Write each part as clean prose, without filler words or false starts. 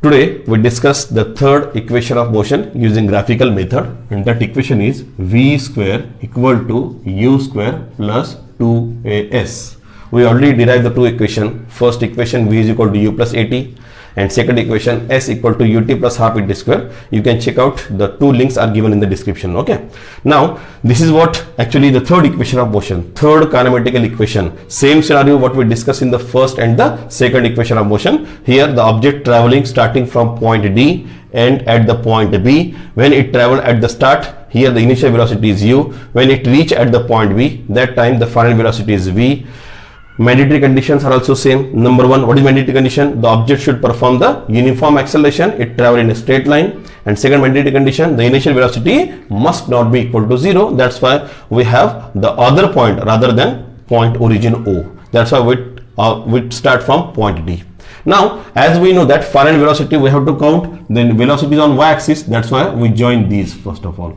Today we discuss the third equation of motion using graphical method, and that equation is v square equal to u square plus 2as. We already derived the two equations. First equation v is equal to u plus at, and second equation s equal to ut plus half at square. You can check out, the two links are given in the description. Okay, now this is what actually the third equation of motion, third kinematical equation. Same scenario what we discussed in the first and the second equation of motion. Here the object traveling starting from point D and at the point B. When it travel at the start, here the initial velocity is u. When it reach at the point B, that time the final velocity is v. Mandatory conditions are also same. Number one, what is mandatory condition? The object should perform the uniform acceleration, it travel in a straight line. And second mandatory condition, the initial velocity must not be equal to 0. That's why we have the other point rather than point origin O. That's why we start from point D. Now, as we know that final velocity we have to count, then velocity is on y-axis. That's why we join these first of all.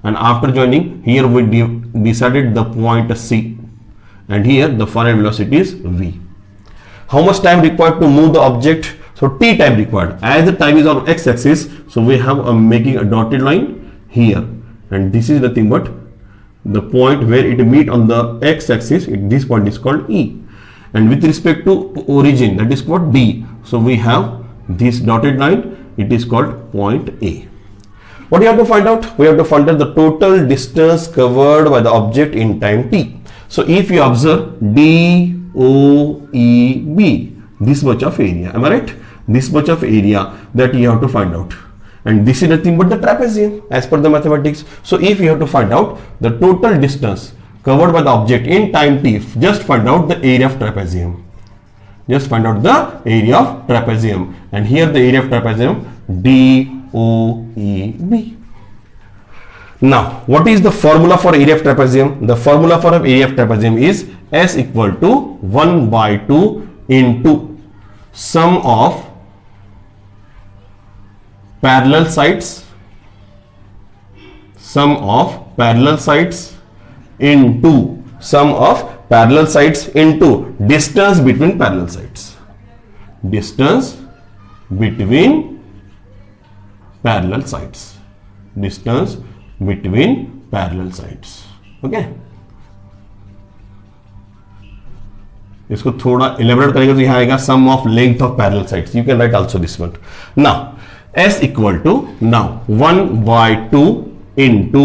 And after joining, here we decided the point C. And here the final velocity is v. How much time required to move the object? So t time required. As the time is on x-axis, so we have making a dotted line here, and this is nothing but the point where it meet on the x-axis. This point is called E, and with respect to origin, that is called D. So we have this dotted line. It is called point A. What do you have to find out? We have to find out the total distance covered by the object in time t. So if you observe DOEB, this much of area, am I right? This much of area that you have to find out, and this is nothing but the trapezium as per the mathematics. So if you have to find out the total distance covered by the object in time t, just find out the area of trapezium. Just find out the area of trapezium, and here the area of trapezium DOEB. Now, what is the formula for area of trapezium? The formula for area of trapezium is S equal to 1 by 2 into sum of parallel sides, into sum of parallel sides into distance between parallel sides. Distance between parallel sides. Distance between parallel sides. Okay, इसको थोड़ा elaborate करेंगे तो यहाँ आएगा sum of length of parallel sides. You can write also this one. Now S equal to, now 1 by 2 into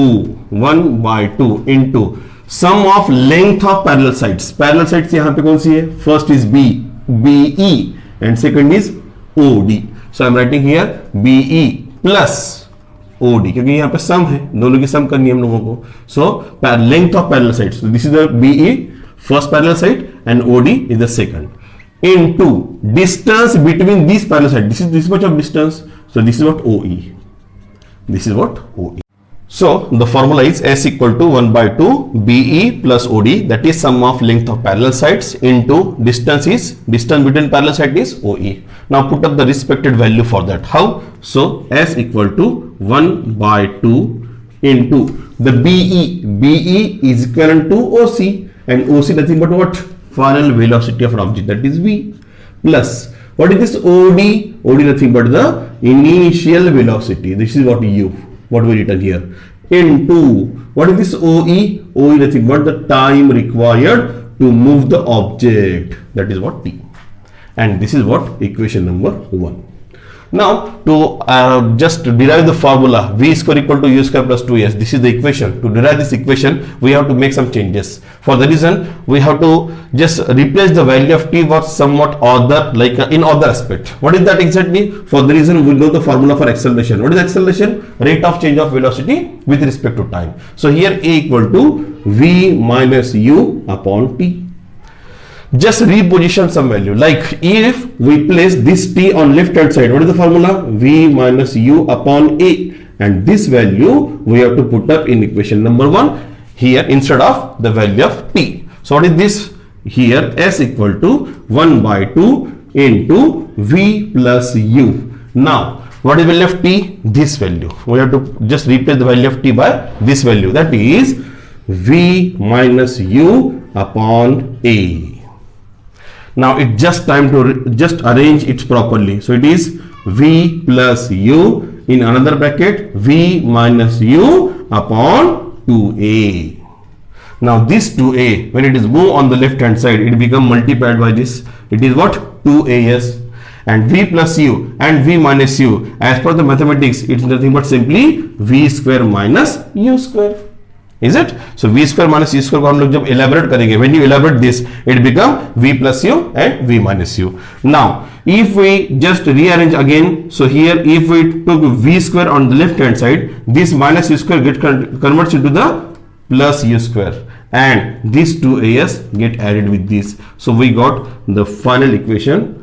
sum of length of parallel sides. Parallel sides यहाँ पे कौन सी है? First is BE and second is OD. So I am writing here BE plus OD, क्योंकि यहाँ पे सम है, दोनों की सम करनी है हम लोगों को. So length of parallel side, so this is the BE first parallel side and OD is the second, into distance between these parallel sides. This is this much of distance, so this is what OE. This is what OE. So the formula is S equal to 1 by 2 BE plus OD, that is sum of length of parallel sides, into distance between parallel side is OE. Now put up the respective value for that. How? So S equal to 1 by 2 into the BE is equivalent to OC, and OC nothing but what? Final velocity of an object, that is V, plus what is this OD? OD nothing but the initial velocity. This is what U, what we written here, into what is this OE? OE nothing but the time required to move the object, that is what T. And this is what equation number 1. Now to just derive the formula v square equal to u square plus 2s, this is the equation. To derive this equation we have to make some changes. For the reason we have to just replace the value of t with somewhat other, like in other aspect. What is that exactly? For the reason we know the formula for acceleration. What is acceleration? Rate of change of velocity with respect to time. So here a equal to v minus u upon t. Just reposition some value, like if we place this t on left hand side, what is the formula? V minus u upon a, and this value we have to put up in equation number 1 here instead of the value of t. So what is this? Here S equal to 1 by 2 into v plus u. Now what is the value of t? This value. We have to just replace the value of t by this value, that is v minus u upon a. Now it's just time to just arrange it properly. So it is V plus U, in another bracket V minus U upon 2A. Now this 2A, when it is moved on the left hand side, it become multiplied by this. It is what? 2AS. And V plus U and V minus U, as per the mathematics, it's nothing but simply V square minus U square. Is it? So V square minus U square को हम लोग जब elaborate करेंगे, when you elaborate this, it become V plus U and V minus U. Now, if we just rearrange again, so here if we took V square on the left hand side, this minus U square get converts into the plus U square, and these two AS get added with this. So we got the final equation,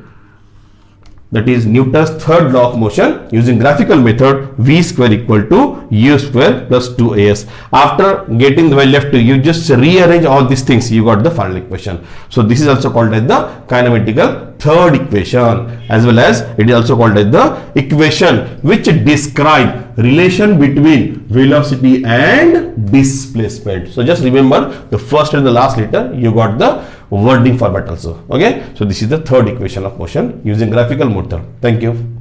that is Newton's third law of motion using graphical method, V square equal to U square plus 2AS. After getting the value left to you, just rearrange all these things, you got the final equation. So this is also called as the kinematical third equation, as well as it is also called as the equation which describe relation between velocity and displacement. So just remember the first and the last letter, you got the wording format also. Okay, so this is the third equation of motion using graphical method. Thank you.